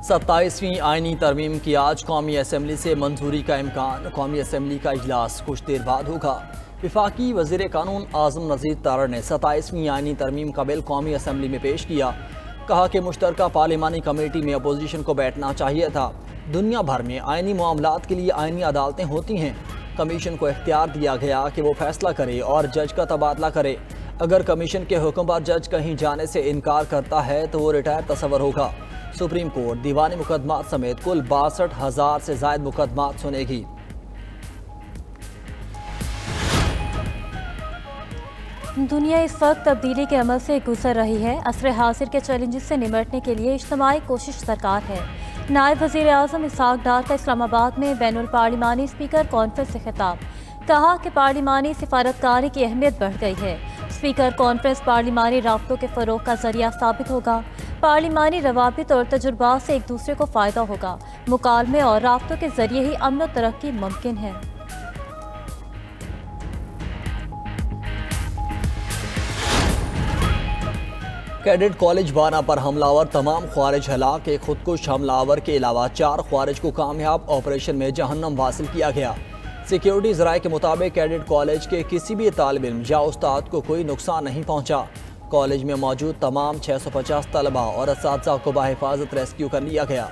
27वीं आईनी तरमीम की आज कौमी असम्बली से मंजूरी का इम्कान। कौमी असम्बली का इजलास कुछ देर बाद होगा। वफाकी वज़ीर कानून आज़म नज़ीर तारड़ ने 27वीं आईनी तरमीम का बिल कौमी असम्बली में पेश किया। कहा कि मुश्तरका पार्लिमानी कमेटी में अपोजिशन को बैठना चाहिए था। दुनिया भर में आईनी मामलात के लिए आईनी अदालतें होती हैं। कमीशन को इख्तियार दिया गया कि वो फैसला करे और जज का तबादला करे। अगर कमीशन के हुक्म पर जज कहीं जाने से इनकार करता है तो वो रिटायर तस्वर होगा। सुप्रीम कोर्ट दीवानी मुकदमात समेत कुल 62,000 से ज़ायद मुकदमात सुनेगी। दुनिया इस वक्त तब्दीली के अमल से गुजर रही है। असर हाजिर के चैलेंजेस से निमटने के लिए इज्तिमाई कोशिश दरकार है। नायब वज़ीर आज़म इसहाक डार का इस्लामाबाद में बैनुल पार्लिमानी स्पीकर कॉन्फ्रेंस से खिताब। कहा कि पार्लिमानी सिफारतकारी की अहमियत बढ़ गई है। स्पीकर कॉन्फ्रेंस पार्लिमानी राब्तों के फ़रोग़ का ज़रिया साबित होगा। पार्लिमानी रवाबित और तजुर्बात से एक दूसरे को फ़ायदा होगा। मुकालमे और राब्तों के ज़रिए ही अमन और तरक्की मुमकिन है। कैडेट कॉलेज वाना पर हमलावर तमाम ख्वारिज हलाक। एक खुदकुश हमलावर के अलावा 4 ख्वारिज को कामयाब ऑपरेशन में जहन्नम हासिल किया गया। सिक्योरिटी ज़राए के मुताबिक कैडेट कॉलेज के किसी भी तालिब इल्म या उस्ताद को कोई नुकसान नहीं पहुंचा। कॉलेज में मौजूद तमाम 650 तलबा और असातिज़ा को बाहिफाजत रेस्क्यू कर लिया गया।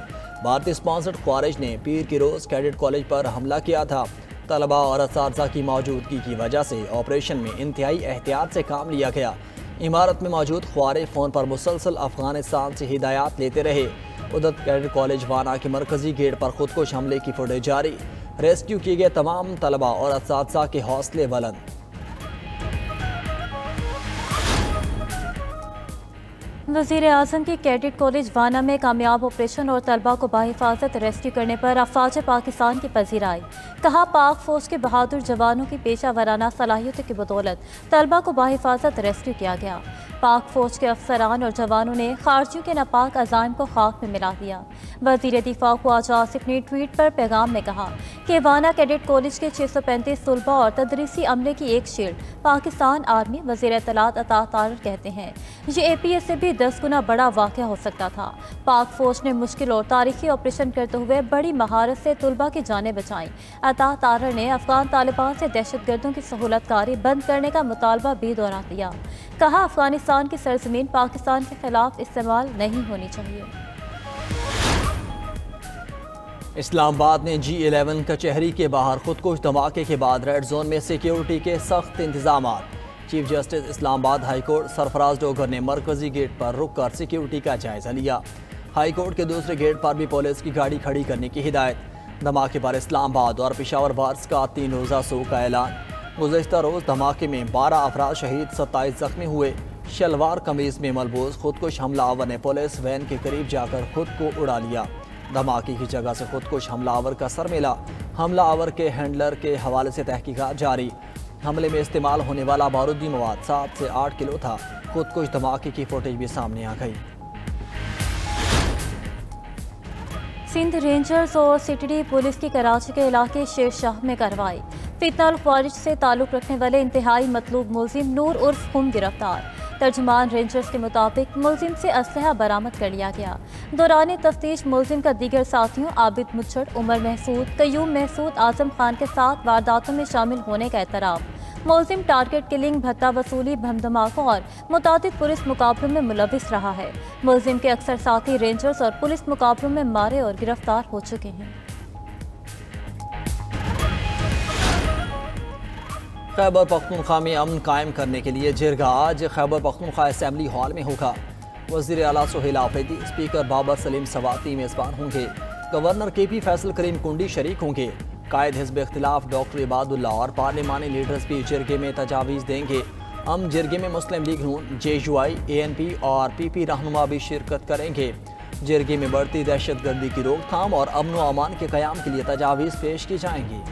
भारतीय स्पॉन्सर्ड ख्वारिज ने पीर की रोज़ कैडेट कॉलेज पर हमला किया था। तलबा और असातिज़ा की मौजूदगी की वजह से ऑपरेशन में इंतहाई एहतियात से काम लिया गया। इमारत में मौजूद ख्वारिज फ़ोन पर मुसलसल अफगानिस्तान से हिदायत लेते रहे। उधर कैडेट कॉलेज वाना के मरकजी गेट पर खुदकुश हमले की फुटेज जारी। रेस्क्यू किए गए तमाम तलबा और असातिज़ा के हौसले बुलंद। वज़ीर आज़म की कैडेट कॉलेज वाना में कामयाब ऑपरेशन और तलबा को बाहिफाजत रेस्क्यू करने पर अफवाज पाकिस्तान की पजीराई। कहा पाक फौज के बहादुर जवानों की पेशा वराना सलाहियतों की बदौलत तलबा को बाहिफाजत रेस्क्यू किया गया। पाक फौज के अफसरान और जवानों ने खारजियों के नापाक अज़ाइम को खाक में मिला दिया। वज़ीर दिफा ख्वाजा आसिफ ने ट्वीट पर पैगाम में कहा कि वाना कैडेट कॉलेज के 635 तलबा और तदरीसी अमले की एक शील्ड पाकिस्तान आर्मी। वज़ीर इत्तलात अता तारड़ कहते हैं ये APS से भी 10 गुना बड़ा वाक़या हो सकता था। पाक फौज ने मुश्किल और तारीखी ऑपरेशन करते हुए बड़ी महारत से तलबा की जानें बचाईं। अता तारड़ ने अफगान तालिबान से दहशतगर्दों की सहूलतकारी बंद करने का मुतालबा भी दोहरा दिया। कहा अफगानिस्तान की सरजमीन पाकिस्तान के खिलाफ इस्तेमाल नहीं होनी चाहिए। इस्लामाबाद में G11 कचहरी के बाहर खुदकुश धमाके के बाद रेड जोन में सिक्योरिटी के सख्त इंतजाम। Chief justice Islamabad high court Sarfaraz Dogar ने मरकजी गेट पर रुक कर सिक्योरिटी का जायजा लिया। हाई कोर्ट के दूसरे गेट पर भी पुलिस की गाड़ी खड़ी करने की हिदायत। धमाके पर इस्लामाबाद और पेशावर वार्स का 3 रोज़ा शोक का ऐलान। गुज़श्ता रोज़ धमाके में 12 अफराद शहीद, 27 जख्मी हुए। शलवार कमीज में मलबूस खुदकुश हमलावर ने पुलिस वैन के करीब जाकर खुद को उड़ा लिया। धमाके की जगह से खुदकुश हमलावर का सर मिला। हमलावर के हैंडलर के हवाले से तहकीकात जारी। हमले में इस्तेमाल होने वाला बारूदी मवाद 7 से 8 किलो था। खुदकुश धमाके की फुटेज भी सामने आ गई। सिंध रेंजर्स और सिटी पुलिस की कराची के इलाके शेरशाह में कार्रवाई। फितनल ख्वारिज से ताल्लुक़ रखने वाले इंतहाई मतलूब मुलजिम नूर उर्फ खुम गिरफ्तार। तर्जुमान रेंजर्स के मुताबिक मुलजिम से असलहा बरामद कर लिया गया। दौरान तफ्तीश मुलजिम का दीगर साथियों आबिद मुच्छड़, उमर महसूद, कयूम महसूद, आजम खान के साथ वारदातों में शामिल होने का एतराफ़। मुलजिम टारगेट किलिंग, भत्ता वसूली, बम धमाकों और मुतादिद पुलिस मुकाबलों में मुलविस रहा है। मुलजिम के अक्सर साथी रेंजर्स और पुलिस मुकाबलों में मारे और गिरफ्तार हो चुके हैं। खैबर पख्तूनख्वा में अमन कायम करने के लिए जिरगा आज खैबर पख्तूनख्वा असम्बली हॉल में होगा। वज़ीर आला सुहेल आफरीदी, स्पीकर बाबर सलीम सवाती मेज़बान होंगे। गवर्नर KP फैसल करीम कुंडी शरीक होंगे। कायद हिज़्ब इख्तिलाफ डॉक्टर इबादुल्ला और पार्लिमानी लीडर्स भी जिरगे में तजावीज़ देंगे। जिरगे में मुस्लिम लीग नून, JUI, ANP और PP रहनुमा भी शिरकत करेंगे। जिरगे में बढ़ती दहशतगर्दी की रोकथाम और अमन व अमान के क़याम के लिए तजावीज़ पेश की जाएंगी।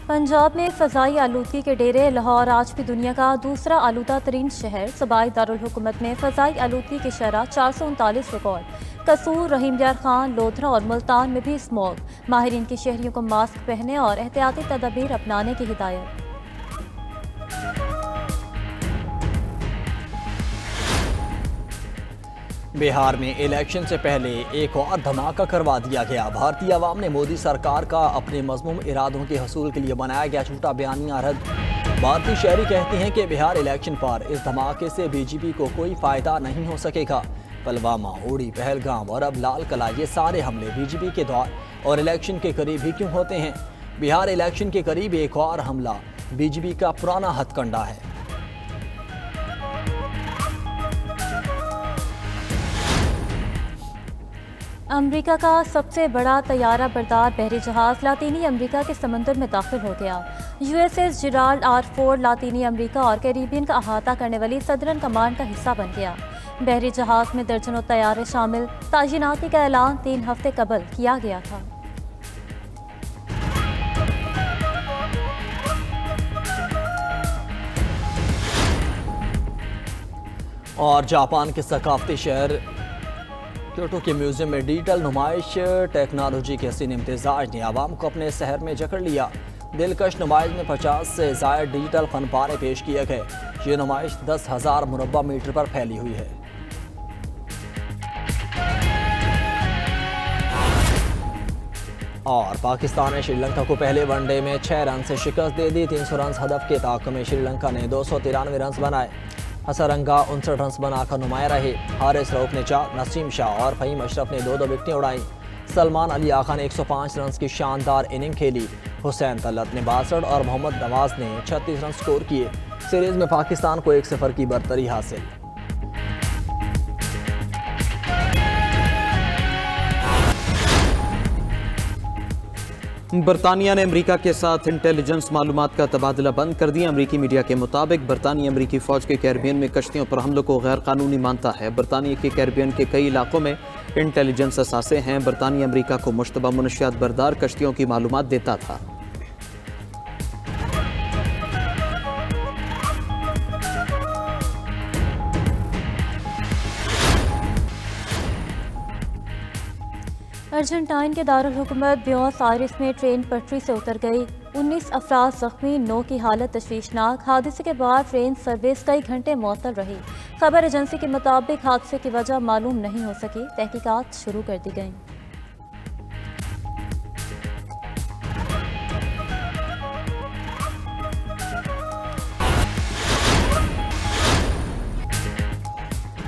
पंजाब में फ़ज़ाई आलूदगी के डेरे। लाहौर आज भी दुनिया का दूसरा आलूदा तरीन शहर। सूबाई दारुल हुकूमत में फ़ज़ाई आलूदगी की शरह 439 रिकॉर्ड। कसूर, रहीम यार खान, लोधरा और मुल्तान में भी स्मॉग। माहिरीन की शहरियों को मास्क पहनने और एहतियाती तदबीर अपनाने की हिदायत। बिहार में इलेक्शन से पहले एक और धमाका करवा दिया गया। भारतीय अवाम ने मोदी सरकार का अपने मज़मूम इरादों के हसूल के लिए बनाया गया झूठा बयानिया रद्द। भारतीय शहरी कहते हैं कि बिहार इलेक्शन पर इस धमाके से बीजेपी को कोई फ़ायदा नहीं हो सकेगा। पुलवामा, उड़ी, पहलगाम और अब लाल किला, ये सारे हमले बीजेपी के दौर और इलेक्शन के करीब ही क्यों होते हैं? बिहार इलेक्शन के करीब एक और हमला बीजेपी का पुराना हथकंडा है। अमेरिका का सबसे बड़ा तैयारा बरदार बहरी जहाज लातीनी अमेरिका के समंदर में दाखिल हो गया। USS Gerald R. फोर्ड लातीनी अमेरिका और कैरिबियन का अहाता करने वाली सदर्न कमांड का हिस्सा बन गया। बहरी जहाज में दर्जनों तैयारे शामिल। तैनाती का ऐलान 3 हफ्ते कबल किया गया था। और जापान के सकाफती शहर क्योटो के म्यूजियम में डिजिटल नुमाइश टेक्नोलॉजी के हसीन इम्तिजाज ने आवाम को अपने शहर में जकड़ लिया। दिलकश नुमाइश में 50 से ज़ायद डिजिटल फनपारे पेश किए गए। ये नुमाइश 10,000 मुरब्बा मीटर पर फैली हुई है। और पाकिस्तान ने श्रीलंका को पहले वनडे में 6 रन से शिकस्त दे दी। 300 रन हदफ के ताक़ में श्रीलंका ने 293 रन बनाए। हसरंगा 59 रन बनाकर नुमाया रहे। हारिस रऊफ ने 4, नसीम शाह और फ़हीम अशरफ ने 2 विकेटें उड़ाई। सलमान अली आखा ने 105 रन की शानदार इनिंग खेली। हुसैन तलत ने 62 और मोहम्मद नवाज ने 36 रन स्कोर किए। सीरीज़ में पाकिस्तान को 1-0 की बरतरी हासिल। बरतानिया ने अमेरिका के साथ इंटेलिजेंस मालूमात का तबादला बंद कर दिया। अमेरिकी मीडिया के मुताबिक बरतानिया अमेरिकी फ़ौज के कैरिबियन में कश्तियों पर हमलों को गैर कानूनी मानता है। बरतानिया के कैरिबियन के कई इलाकों में इंटेलिजेंस असासे हैं। बरतानिया अमेरिका को मुश्तबा मुनशियात बरदार कश्तियों की मालूमात देता था। अर्जेंटाइन के दारुल हुकूमत ब्यूनस आयर्स में ट्रेन पटरी से उतर गई। 19 अफराद जख्मी, 9 की हालत तशवीशनाक। हादसे के बाद ट्रेन सर्विस कई घंटे मुअत्तल रही। खबर एजेंसी के मुताबिक हादसे की वजह मालूम नहीं हो सकी। तहकीकात शुरू कर दी गई।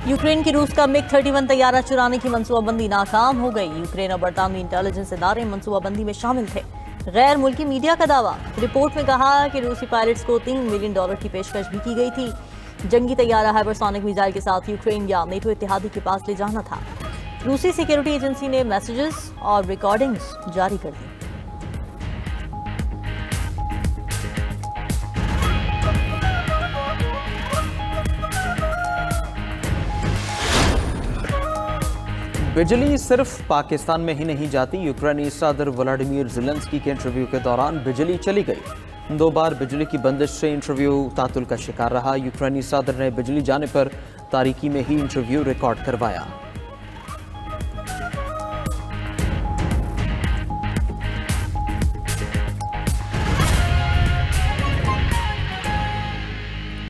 यूक्रेन की रूस का MiG-31 तैयारा चुराने की मंसूबाबंदी नाकाम हो गई। यूक्रेन और बरतानवी इंटेलिजेंस इदारे मंसूबाबंदी में शामिल थे। गैर मुल्की मीडिया का दावा। रिपोर्ट में कहा कि रूसी पायलट्स को $3 मिलियन की पेशकश भी की गई थी। जंगी तैयारा हाइपरसोनिक मिसाइल के साथ यूक्रेन या नेटो इत्तेहादी के पास ले जाना था। रूसी सिक्योरिटी एजेंसी ने मैसेजेस और रिकॉर्डिंग्स जारी कर दी। बिजली सिर्फ पाकिस्तान में ही नहीं जाती। यूक्रेनी सदर व्लादिमीर ज़ेलेंस्की के इंटरव्यू के दौरान बिजली चली गई। 2 बार बिजली की बंदिश से इंटरव्यू तातुल का शिकार रहा। यूक्रेनी सदर ने बिजली जाने पर तारीकी में ही इंटरव्यू रिकॉर्ड करवाया।